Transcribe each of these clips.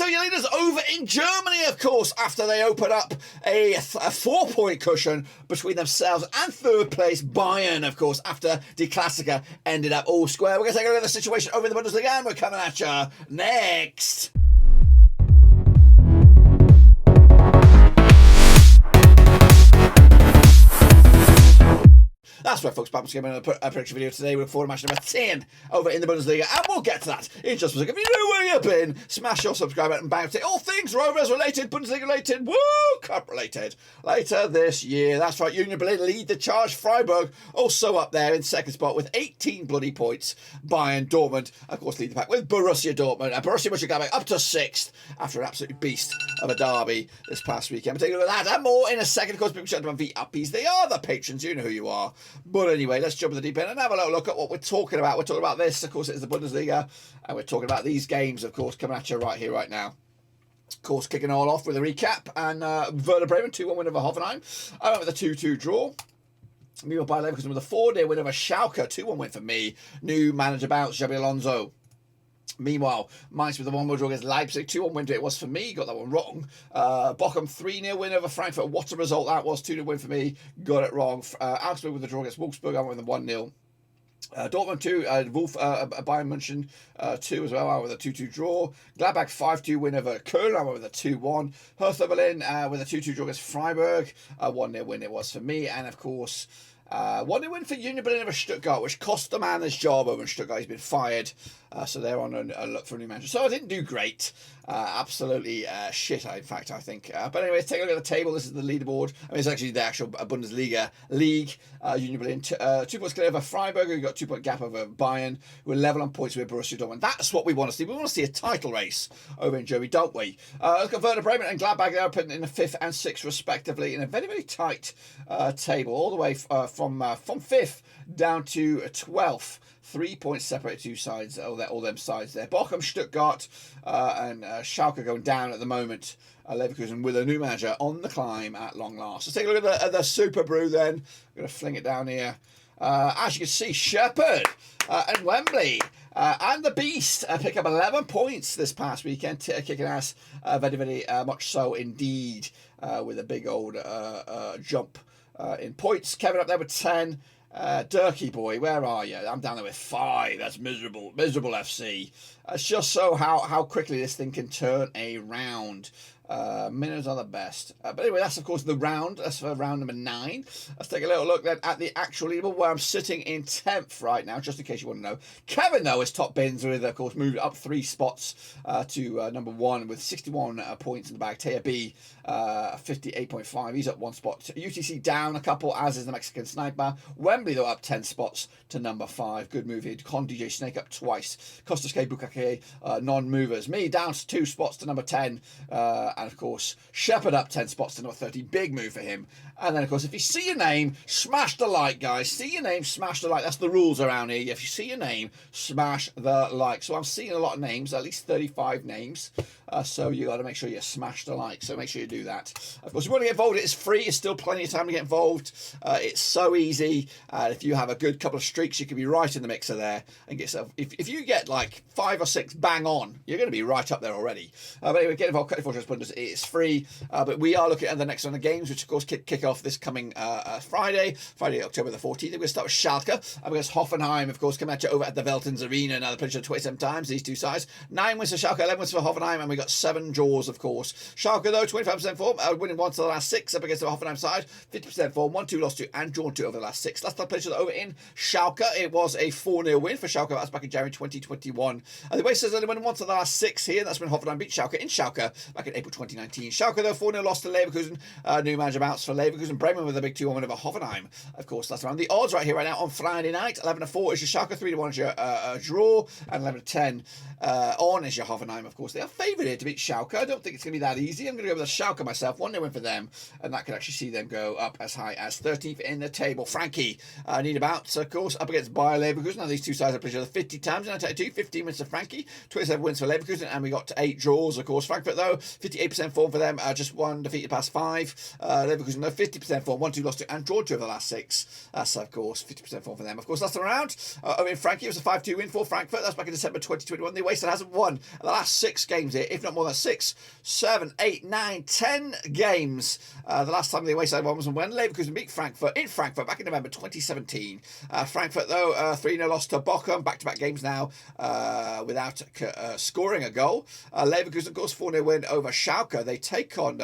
So your leaders over in Germany, of course, after they open up a 4-point cushion between themselves and third place Bayern, of course, after Die Klassiker ended up all square. We're going to take a look at the situation over in the Bundesliga, and we're coming at you next. That's right, folks. Back to a prediction video today. We look forward to match number 10 over in the Bundesliga, and we'll get to that in just a second. If you know where you've been, smash your subscribe button and bounce it. All things Rovers related, Bundesliga related, World Cup related. Later this year, that's right. Union Berlin lead the charge. Freiburg also up there in second spot with 18 bloody points. Bayern, Dortmund, of course, lead the pack with Borussia Dortmund and Borussia Mönchengladbach up to 6th after an absolute beast of a derby this past weekend. We'll take a look at that and more in a second. Of course, people shut down VIPs. They are the patrons. You know who you are. But anyway, let's jump in the deep end and have a little look at what we're talking about. We're talking about this, of course, it is the Bundesliga, and we're talking about these games, of course, coming at you right here, right now. Of course, kicking all off with a recap, and Werder Bremen, 2-1 win over Hoffenheim. I went with a 2-2 draw. Meanwhile, by Leverkusen with a 4-0 win over Schalke, 2-1 win for me. New manager bounce, Xabi Alonso. Meanwhile, Mainz with a 1-1 draw against Leipzig, 2-1 win it was for me, got that one wrong. Bochum 3-0 win over Frankfurt, what a result that was, 2-0 win for me, got it wrong. Augsburg with a draw against Wolfsburg, I went with a 1-0. Dortmund 2, Bayern München 2 as well, I went with a 2-2 draw. Gladbach 5-2 win over Köln, I went with a 2-1. Hertha Berlin with a 2-2 draw against Freiburg, a 1-0 win it was for me, and of course, 1-0 win for Union Berlin over Stuttgart, which cost the man his job over in Stuttgart. He's been fired, so they're on a look for a new manager. So I didn't do great. Absolutely shit, in fact, I think. But anyway, let's take a look at the table. This is the leaderboard. I mean, it's actually the actual Bundesliga league. Union Berlin, 2 points clear over Freiburg. We've got 2-point gap over Bayern. We're level on points with Borussia Dortmund. That's what we want to see. We want to see a title race over in Germany, don't we? Look at Werder Bremen and Gladbach. They're putting in the 5th and 6th, respectively, in a very, very tight table, all the way from 5th down to 12th. 3 points separate two sides, all them sides there. Bochum, Stuttgart, and Schalke going down at the moment. Leverkusen with a new manager on the climb at long last. Let's take a look at the Super Brew then. I'm going to fling it down here. As you can see, Shepherd and Wembley and the Beast pick up 11 points this past weekend, kicking ass very, very much so indeed, with a big old jump in points. Kevin up there with 10. Durkee boy, where are you? I'm down there with 5. That's miserable FC. It's just so how quickly this thing can turn around. Minnows are the best. But anyway, that's of course the round. That's for round number 9. Let's take a little look then at the actual leaderboard where I'm sitting in 10th right now, just in case you want to know. Kevin, though, is top bins with, of course, moved up 3 spots to number 1 with 61 points in the bag. Taya B, 58.5. He's up 1 spot. UTC down a couple, as is the Mexican Sniper. Wembley, though, up 10 spots to number 5. Good move here. Con DJ Snake up twice. Costas K Bukake, non-movers. Me down 2 spots to number 10. And of course, Shepherd up 10 spots to number 30. Big move for him. And then, of course, if you see your name, smash the like, guys. See your name, smash the like. That's the rules around here. If you see your name, smash the like. So I'm seeing a lot of names, at least 35 names. So you got to make sure you smash the like. So make sure you do that. Of course, if you want to get involved, it's free. It's still plenty of time to get involved. It's so easy. If you have a good couple of streaks, you can be right in the mixer there and get yourself. If you get like 5 or 6 bang on, you're going to be right up there already. But anyway, get involved. It's free. But we are looking at the next round of games, which of course kick off this coming Friday, October the 14th. We're going to start with Schalke against Hoffenheim, of course, coming at you over at the Veltins Arena. Now, the prediction 27 times, these two sides. 9 wins for Schalke, 11 wins for Hoffenheim, and we got 7 draws, of course. Schalke, though, 25% form, winning 1 to the last 6 up against the Hoffenheim side. 50% form, 1-2 lost 2, and drawn 2 over the last 6. Last time prediction over in Schalke, it was a 4-0 win for Schalke. That was back in January 2021. And the way says only won 1 to the last 6 here. That's when Hoffenheim beat Schalke in Schalke back in April 2019. Schalke, though, 4-0 lost to Leverkusen. New manager bounce for Leverkusen. Bremen with a big 2-1 win over Hoffenheim. Of course, that's around the odds right here, right now on Friday night. 11-4 is your Schalke, 3-1 is your draw, and 11-10 on is your Hoffenheim. Of course, they are favoured here to beat Schalke. I don't think it's going to be that easy. I'm going to go with the Schalke myself. 1-0 win for them, and that could actually see them go up as high as 13th in the table. Frankie, need about, of course, up against Bayer Leverkusen. Now, these two sides have played each other 50 times in 1992. 15 wins to Frankie. Frankie. 27 wins for Leverkusen, and we got 8 draws, of course. Frankfurt, though, 58% form for them, just 1 defeated past 5. Leverkusen, though, 50% form, 1-2 lost to, and drawn 2 of the last 6. That's, of course, 50% form for them. Of course, last time around, in Frankie, it was a 5-2 win for Frankfurt. That's back in December 2021. They wasted, hasn't won the last 6 games here, if not more than 6, 7, 8, 9, 10 games. The last time they wasted one was when Leverkusen beat Frankfurt in Frankfurt back in November 2017. Frankfurt, though, 3-0 loss to Bochum. Back-to-back games now without scoring a goal. Leverkusen, of course, 4-0 win over Schalke. They take on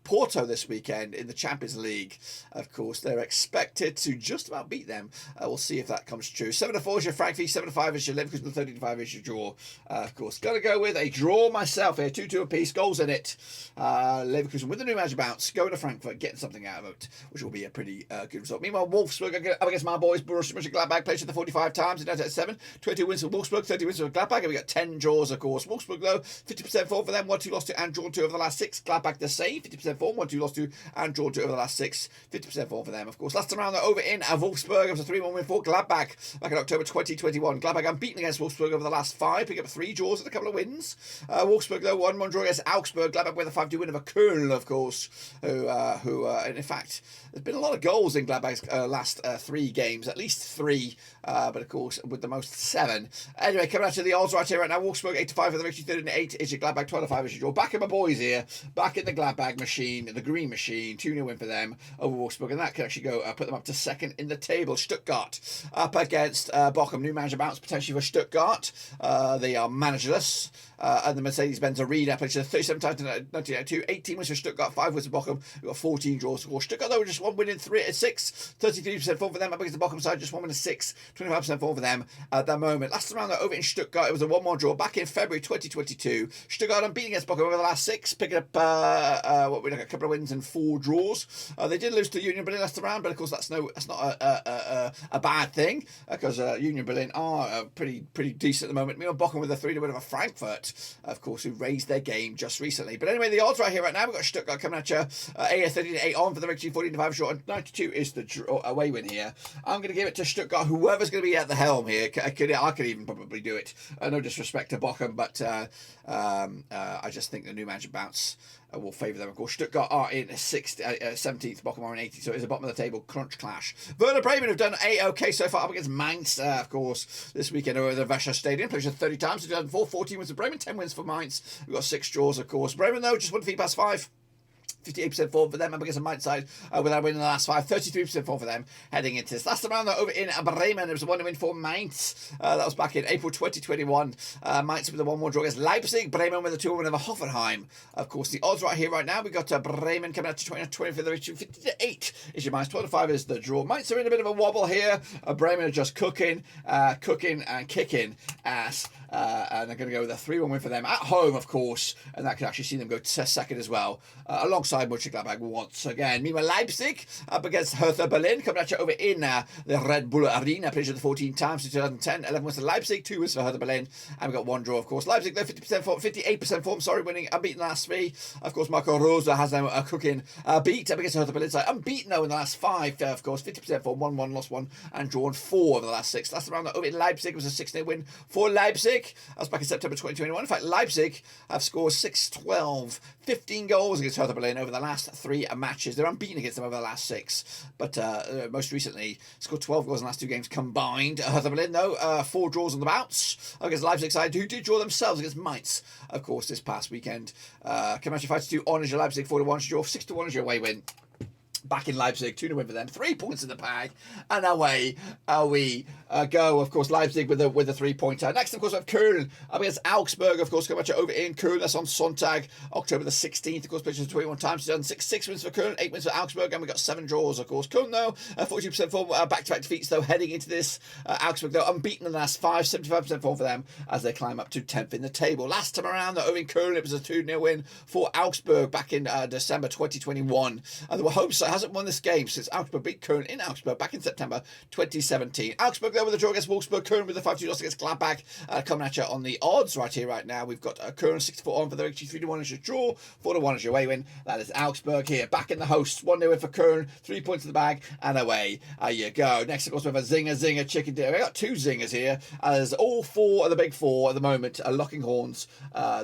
Porto this weekend in the Champions League. Of course, they're expected to just about beat them. We'll see if that comes true. 7-4 is your Frankfurt, 7-5 is your Leverkusen, 13-5 is your draw. Of course, got to go with a draw myself here. 2-2 apiece, goals in it. Leverkusen with the new manager bounce, going to Frankfurt, getting something out of it, which will be a pretty good result. Meanwhile, Wolfsburg up against my boys, Borussia Mönchengladbach, played the 45 times in 1997. 22 wins for Wolfsburg, 30 wins for Gladbach, and we got 10 draws, of course. Wolfsburg, though, 50% form for them, 1-2 lost to and drawn 2 over the last 6. Gladbach the same, 50% form, 1-2 lost to and drawn 2 over the last 6. 50% form for them, of course. Last time around, they're over in Wolfsburg. It was a 3-1 win for Gladbach back in October 2021. Gladbach unbeaten against Wolfsburg over the last 5, picking up 3 draws and a couple of wins. Wolfsburg, though, 1-1 draw against Augsburg. Gladbach with a 5-2 win over Köln, of course, who in fact, there's been a lot of goals in Gladbach's last 3 games, at least 3, but of course, with the most 7. Anyway, coming out to the odds right here right now, Wolfsburg 8-5 for the victory, 13-8 is your Gladbach, 12-5 is your draw. Back in my boys here, back in the Gladbach machine, the green machine, 2-0 win for them over Wolfsburg, and that can actually go put them up to 2nd in the table. Stuttgart up against Bochum, new manager bounce potentially for Stuttgart. They are managerless. And the Mercedes-Benz Arena played 37 times in 1992, 18 wins for Stuttgart, 5 wins for Bochum. We've got 14 draws. Of course, Stuttgart, though, just 1 win in 6, 33% form for them. Up against the Bochum side, just 1 win in 6, 25% form for them at that moment. Last time around, though, over in Stuttgart, it was a 1-1 draw back in February 2022. Stuttgart unbeaten against Bochum over the last 6, picking up a couple of wins and 4 draws. They did lose to Union Berlin last time around, but of course that's not a bad thing because Union Berlin are pretty decent at the moment. Meanwhile, Bochum with a 3-0 win over Frankfurt, of course, who raised their game just recently. But anyway, the odds right here right now, we've got Stuttgart coming at you. 13-8 on for the victory, 14-5 short, and 92 is the away win here. I'm going to give it to Stuttgart, whoever's going to be at the helm here. I could even probably do it. No disrespect to Bochum, but I just think the new manager bounce will favour them. Of course, Stuttgart are in 17th, Bochum are in 18th, so it's a bottom of the table crunch clash. Werder Bremen have done A-OK so far up against Mainz, of course, this weekend over at the Werder Stadium. Played 30 times, 2004, 14 wins for Bremen, 10 wins for Mainz. We've got 6 draws, of course. Bremen, though, just 1 defeat past 5. 58% form for them up against the Mainz side without winning the last 5. 33% form for them heading into this. Last round, though, over in Bremen, it was a 1 win for Mainz. That was back in April 2021. Mainz with a 1-1 draw against Leipzig. Bremen with a 2-1 win over Hoffenheim. Of course, the odds right here, right now, we've got Bremen coming out to 20 for the reach. 50-8 is your Mainz. 12-5 is the draw. Mainz are in a bit of a wobble here. Bremen are just cooking and kicking ass. And they're going to go with a 3-1 win for them at home, of course, and that could actually see them go to 2nd as well, alongside Mönchengladbach once again. Meanwhile, Leipzig up against Hertha Berlin, coming at you over in the Red Bull Arena, played the 14 times in 2010, 11 wins for Leipzig, 2 wins for Hertha Berlin, and we've got 1 draw, of course. Leipzig, they're 58% form, winning, unbeaten the last 3. Of course, Marco Rosa has now a cooking beat up against Hertha Berlin side, unbeaten though in the last 5, of course, 50% form, 1-1, lost 1, and drawn 4 over the last 6. Last round over in Leipzig was a 6-0 win for Leipzig. That was back in September 2021. In fact, Leipzig have scored 6-12, 15 goals against Hertha Berlin over the last 3 matches. They're unbeaten against them over the last 6, but most recently scored 12 goals in the last 2 games combined. Hertha Berlin, though, 4 draws on the bounce against Leipzig side, who did draw themselves against Mainz, of course, this past weekend. Come out your 5-2 on as your Leipzig, 4-1 draw, 6-1 as your away win. Back in Leipzig, 2-0 win for them, 3 points in the bag, and away we go. Of course, Leipzig with a 3-pointer. Next, of course, we have Köln up against Augsburg. Of course, come at you over in Köln. That's on Sonntag, October the 16th. Of course, played 21 times. Done 6 wins for Köln, 8 wins for Augsburg, and we got 7 draws. Of course, Köln though 42% form, back-to-back defeats though heading into this. Augsburg though unbeaten in the last 5, 75% form for them as they climb up to 10th in the table. Last time around though over in Köln, it was a 2-0 win for Augsburg back in December 2021, and there were hopes hasn't won this game since Augsburg beat Köln in Augsburg back in September 2017. Augsburg there with a draw against Wolfsburg. Köln with a 5-2 loss against Gladbach. Coming at you on the odds right here, right now. We've got Köln 64 on for the victory, 3-1 as your draw, 4-1 as your away win. That is Augsburg here, back in the hosts. 1-0 win for Köln, 3 points in the bag, and away you go. Next, of course, we have a zinger chicken dinner. We've got 2 zingers here, as all 4 of the big 4 at the moment are locking horns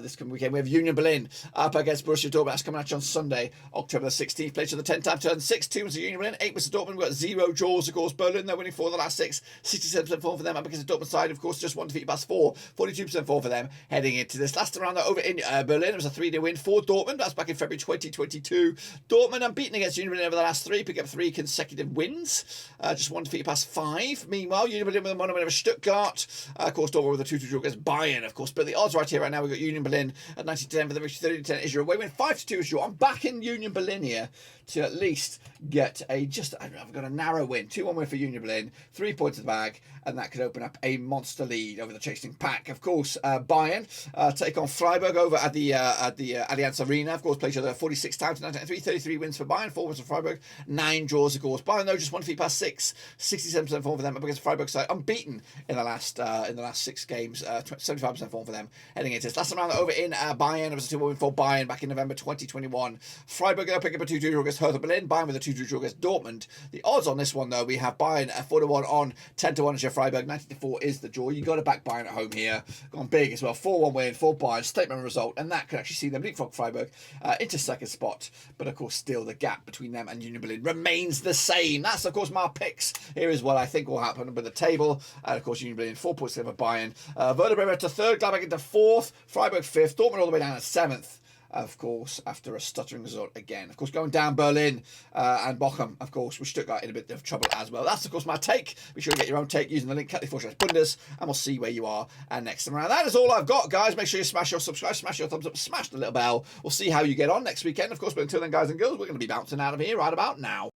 this coming weekend. We have Union Berlin up against Borussia Dortmund. That's coming at you on Sunday, October the 16th. Played to the 10-time turn. 6-2 was Union Berlin, 8 was Dortmund. We've got 0 draws, of course. Berlin, they're winning 4 of the last 6. 67% form for them up against the Dortmund side. Of course, just 1 defeat past 4. 42% form for them heading into this last round over in Berlin. It was a 3-0 win for Dortmund. That's back in February 2022. Dortmund unbeaten against Union Berlin over the last 3. Pick up 3 consecutive wins. Just 1 defeat past 5. Meanwhile, Union Berlin with a 1-0 win over Stuttgart. Of course, Dortmund with a 2-2 draw against Bayern. Of course, but the odds right here right now, we've got Union Berlin at 90-10 for the victory. 30-10 is your away win. 5-2 is your. I'm back in Union Berlin here to at least get I've got a narrow win. 2-1 win for Union Berlin. 3 points in the bag, and that could open up a monster lead over the chasing pack. Of course, Bayern take on Freiburg over at the Allianz Arena. Of course, played each other 46 times in 1993. 33 wins for Bayern, 4 wins for Freiburg, 9 draws, of course. Bayern, though, just 1 defeat past 6. 67% form for them up against Freiburg side. Unbeaten in the last 6 games. 75% form for them heading into this. Last round over in Bayern, it was a 2-1 win for Bayern back in November 2021. Freiburg, they'll pick up a 2-2 draw against Hertha Berlin. Bayern with a 2-2 draw against Dortmund. The odds on this one, though, we have Bayern 4-1 on, 10-1 as your Freiburg. 90-4 is the draw. You got to back Bayern at home here. Gone big as well. 4-1 win for Bayern. Statement result, and that could actually see them leapfrog Freiburg into second spot. But of course, still the gap between them and Union Berlin remains the same. That's of course my picks. Here is what I think will happen with the table. And of course, Union Berlin 4 points over Bayern. Werder Bremen to 3rd. Gladbach into 4th. Freiburg 5th. Dortmund all the way down at 7th. Of course, after a stuttering result again. Of course, going down Berlin and Bochum, of course, with Stuttgart in a bit of trouble as well. That's, of course, my take. Be sure to get your own take using the link @Bundes, and we'll see where you are next time around. That is all I've got, guys. Make sure you smash your subscribe, smash your thumbs up, smash the little bell. We'll see how you get on next weekend, of course. But until then, guys and girls, we're going to be bouncing out of here right about now.